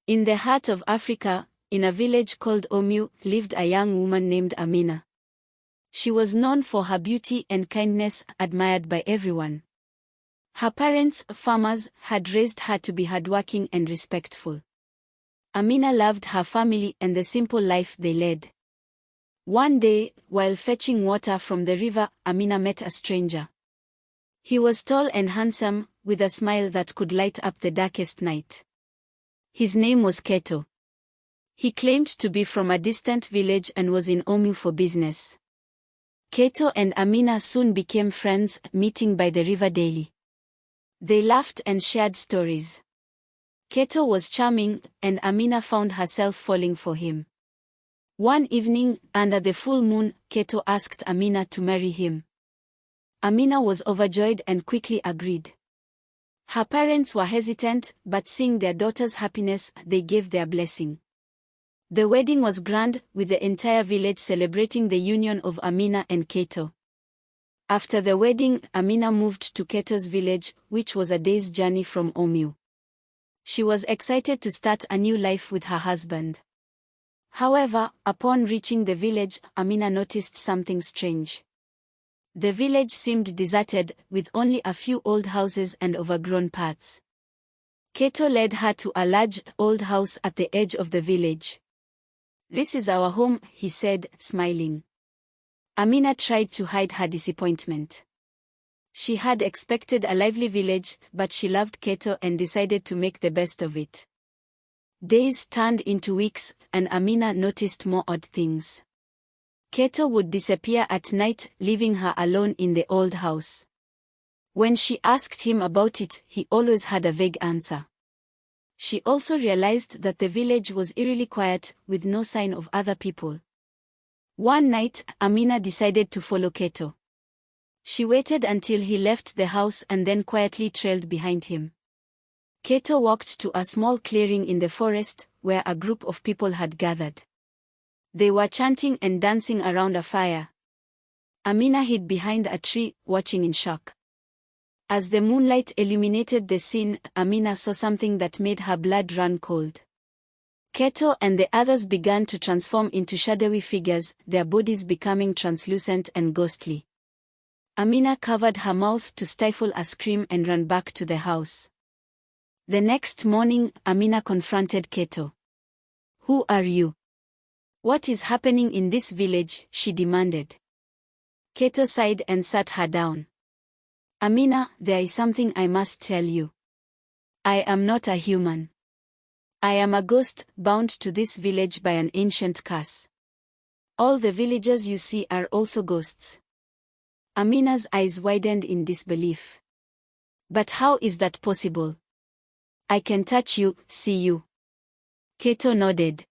In the heart of Africa, in a village called Omu, lived a young woman named Amina. She was known for her beauty and kindness, admired by everyone. Her parents, farmers, had raised her to be hardworking and respectful. Amina loved her family and the simple life they led. One day, while fetching water from the river, Amina met a stranger. He was tall and handsome, with a smile that could light up the darkest night. His name was Kato. He claimed to be from a distant village and was in Omu for business. Kato and Amina soon became friends, meeting by the river daily. They laughed and shared stories. Kato was charming, and Amina found herself falling for him. One evening, under the full moon, Kato asked Amina to marry him. Amina was overjoyed and quickly agreed. Her parents were hesitant, but seeing their daughter's happiness, they gave their blessing. The wedding was grand, with the entire village celebrating the union of Amina and Kato. After the wedding, Amina moved to Kato's village, which was a day's journey from Omu. She was excited to start a new life with her husband. However, upon reaching the village, Amina noticed something strange. The village seemed deserted, with only a few old houses and overgrown paths. Kato led her to a large, old house at the edge of the village. "This is our home," he said, smiling. Amina tried to hide her disappointment. She had expected a lively village, but she loved Kato and decided to make the best of it. Days turned into weeks, and Amina noticed more odd things. Kato would disappear at night, leaving her alone in the old house. When she asked him about it, he always had a vague answer. She also realized that the village was eerily quiet, with no sign of other people. One night, Amina decided to follow Kato. She waited until he left the house and then quietly trailed behind him. Kato walked to a small clearing in the forest, where a group of people had gathered. They were chanting and dancing around a fire. Amina hid behind a tree, watching in shock. As the moonlight illuminated the scene, Amina saw something that made her blood run cold. Kato and the others began to transform into shadowy figures, their bodies becoming translucent and ghostly. Amina covered her mouth to stifle a scream and ran back to the house. The next morning, Amina confronted Kato. "Who are you? What is happening in this village?" she demanded. Kato sighed and sat her down. "Amina, there is something I must tell you. I am not a human. I am a ghost, bound to this village by an ancient curse. All the villagers you see are also ghosts." Amina's eyes widened in disbelief. "But how is that possible? I can touch you, see you." Kato nodded.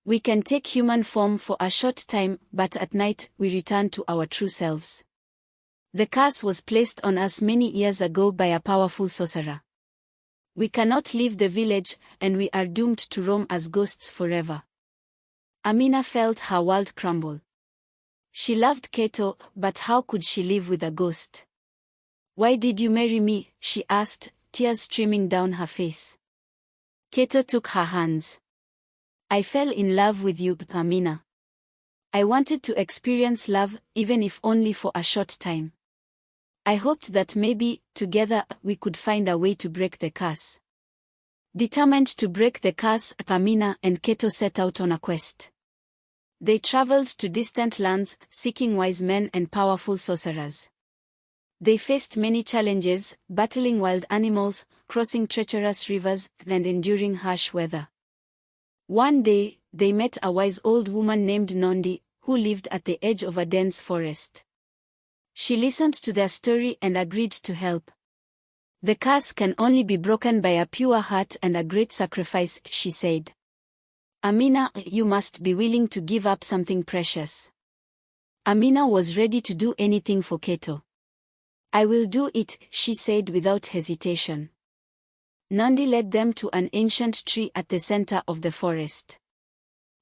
"We can take human form for a short time, but at night, we return to our true selves. The curse was placed on us many years ago by a powerful sorcerer. We cannot leave the village, and we are doomed to roam as ghosts forever." Amina felt her world crumble. She loved Kato, but how could she live with a ghost? "Why did you marry me?" she asked, tears streaming down her face. Kato took her hands. "I fell in love with you, Amina. I wanted to experience love, even if only for a short time. I hoped that maybe, together, we could find a way to break the curse." Determined to break the curse, Amina and Kato set out on a quest. They traveled to distant lands, seeking wise men and powerful sorcerers. They faced many challenges, battling wild animals, crossing treacherous rivers, and enduring harsh weather. One day, they met a wise old woman named Nondi, who lived at the edge of a dense forest. She listened to their story and agreed to help. "The curse can only be broken by a pure heart and a great sacrifice," she said. "Amina, you must be willing to give up something precious." Amina was ready to do anything for Kato. "I will do it," she said without hesitation. Nondi led them to an ancient tree at the center of the forest.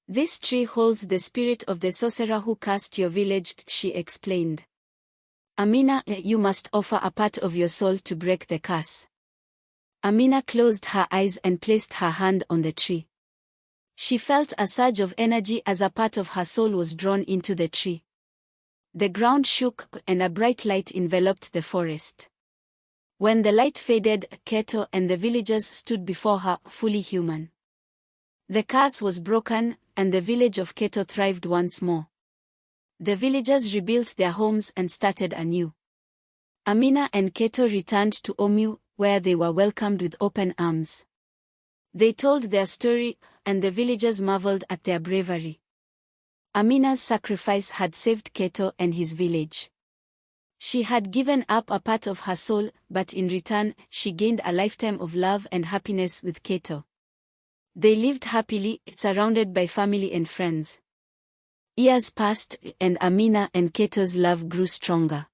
"This tree holds the spirit of the sorcerer who cursed your village," she explained. "Amina, you must offer a part of your soul to break the curse." Amina closed her eyes and placed her hand on the tree. She felt a surge of energy as a part of her soul was drawn into the tree. The ground shook, and a bright light enveloped the forest. When the light faded, Kato and the villagers stood before her, fully human. The curse was broken, and the village of Kato thrived once more. The villagers rebuilt their homes and started anew. Amina and Kato returned to Omu, where they were welcomed with open arms. They told their story, and the villagers marveled at their bravery. Amina's sacrifice had saved Kato and his village. She had given up a part of her soul, but in return, she gained a lifetime of love and happiness with Kato. They lived happily, surrounded by family and friends. Years passed, and Amina and Kato's love grew stronger.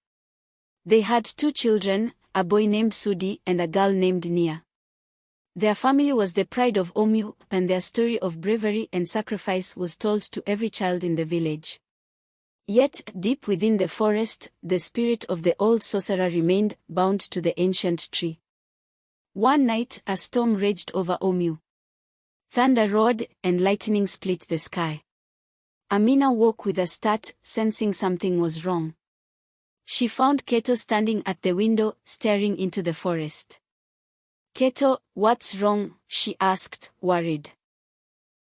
They had 2 children, a boy named Sudi and a girl named Nia. Their family was the pride of Omu, and their story of bravery and sacrifice was told to every child in the village. Yet, deep within the forest, the spirit of the old sorcerer remained bound to the ancient tree. One night, a storm raged over Omu. Thunder roared, and lightning split the sky. Amina woke with a start, sensing something was wrong. She found Kato standing at the window, staring into the forest. "Kato, what's wrong?" she asked, worried.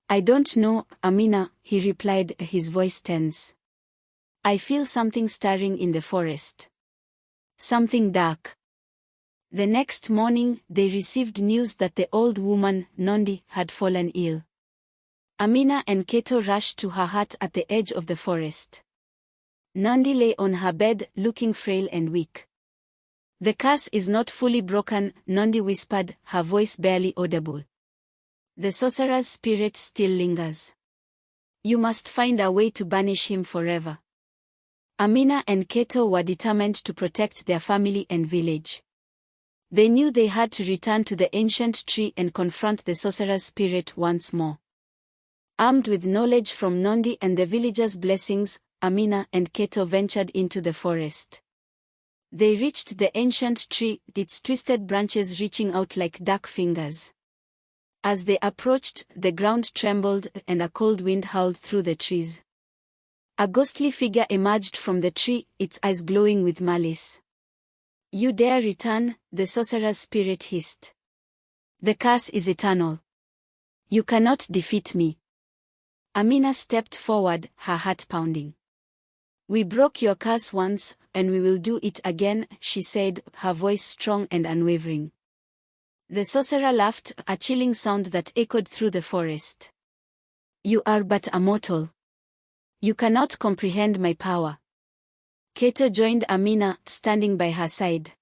"I don't know, Amina," he replied, his voice tense. "I feel something stirring in the forest. Something dark." The next morning, they received news that the old woman, Nondi, had fallen ill. Amina and Kato rushed to her hut at the edge of the forest. Nondi lay on her bed, looking frail and weak. "The curse is not fully broken," Nondi whispered, her voice barely audible. "The sorcerer's spirit still lingers. You must find a way to banish him forever." Amina and Kato were determined to protect their family and village. They knew they had to return to the ancient tree and confront the sorcerer's spirit once more. Armed with knowledge from Nondi and the villagers' blessings, Amina and Kato ventured into the forest. They reached the ancient tree, its twisted branches reaching out like dark fingers. As they approached, the ground trembled, and a cold wind howled through the trees. A ghostly figure emerged from the tree, its eyes glowing with malice. "You dare return?" the sorcerer's spirit hissed. "The curse is eternal. You cannot defeat me." Amina stepped forward, her heart pounding. "We broke your curse once, and we will do it again," she said, her voice strong and unwavering. The sorcerer laughed, a chilling sound that echoed through the forest. "You are but a mortal. You cannot comprehend my power." Kato joined Amina, standing by her side.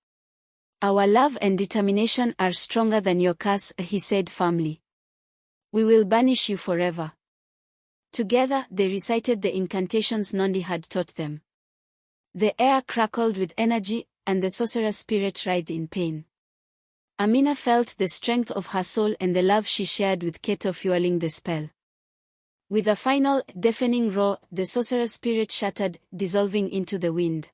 "Our love and determination are stronger than your curse," he said firmly. "We will banish you forever." Together, they recited the incantations Nondi had taught them. The air crackled with energy, and the sorcerer's spirit writhed in pain. Amina felt the strength of her soul and the love she shared with Kato fueling the spell. With a final, deafening roar, the sorcerer's spirit shattered, dissolving into the wind.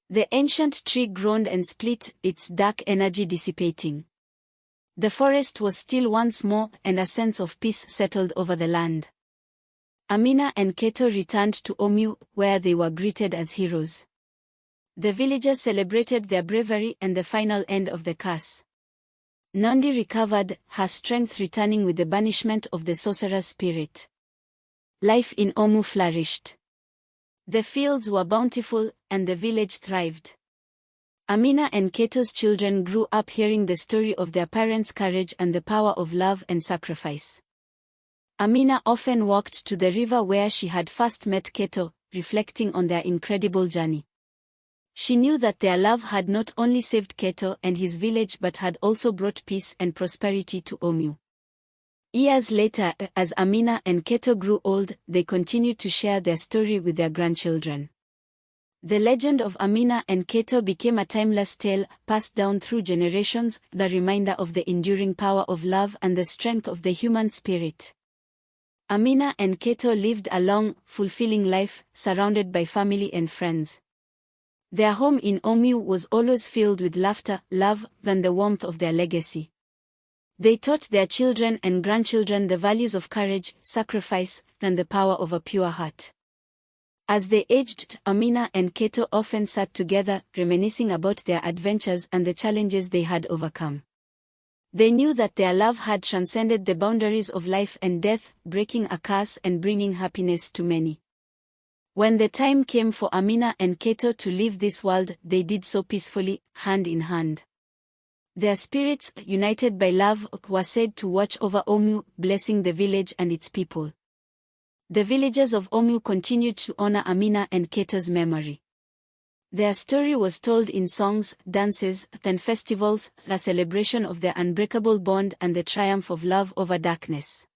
The ancient tree groaned and split, its dark energy dissipating. The forest was still once more, and a sense of peace settled over the land. Amina and Kato returned to Omu, where they were greeted as heroes. The villagers celebrated their bravery and the final end of the curse. Nondi recovered, her strength returning with the banishment of the sorcerer's spirit. Life in Omu flourished. The fields were bountiful, and the village thrived. Amina and Kato's children grew up hearing the story of their parents' courage and the power of love and sacrifice. Amina often walked to the river where she had first met Kato, reflecting on their incredible journey. She knew that their love had not only saved Kato and his village but had also brought peace and prosperity to Omu. Years later, as Amina and Kato grew old, they continued to share their story with their grandchildren. The legend of Amina and Kato became a timeless tale, passed down through generations, the reminder of the enduring power of love and the strength of the human spirit. Amina and Kato lived a long, fulfilling life, surrounded by family and friends. Their home in Omu was always filled with laughter, love, and the warmth of their legacy. They taught their children and grandchildren the values of courage, sacrifice, and the power of a pure heart. As they aged, Amina and Kato often sat together, reminiscing about their adventures and the challenges they had overcome. They knew that their love had transcended the boundaries of life and death, breaking a curse and bringing happiness to many. When the time came for Amina and Kato to leave this world, they did so peacefully, hand in hand. Their spirits, united by love, were said to watch over Omu, blessing the village and its people. The villagers of Omu continued to honor Amina and Kato's memory. Their story was told in songs, dances, and festivals, a celebration of their unbreakable bond and the triumph of love over darkness.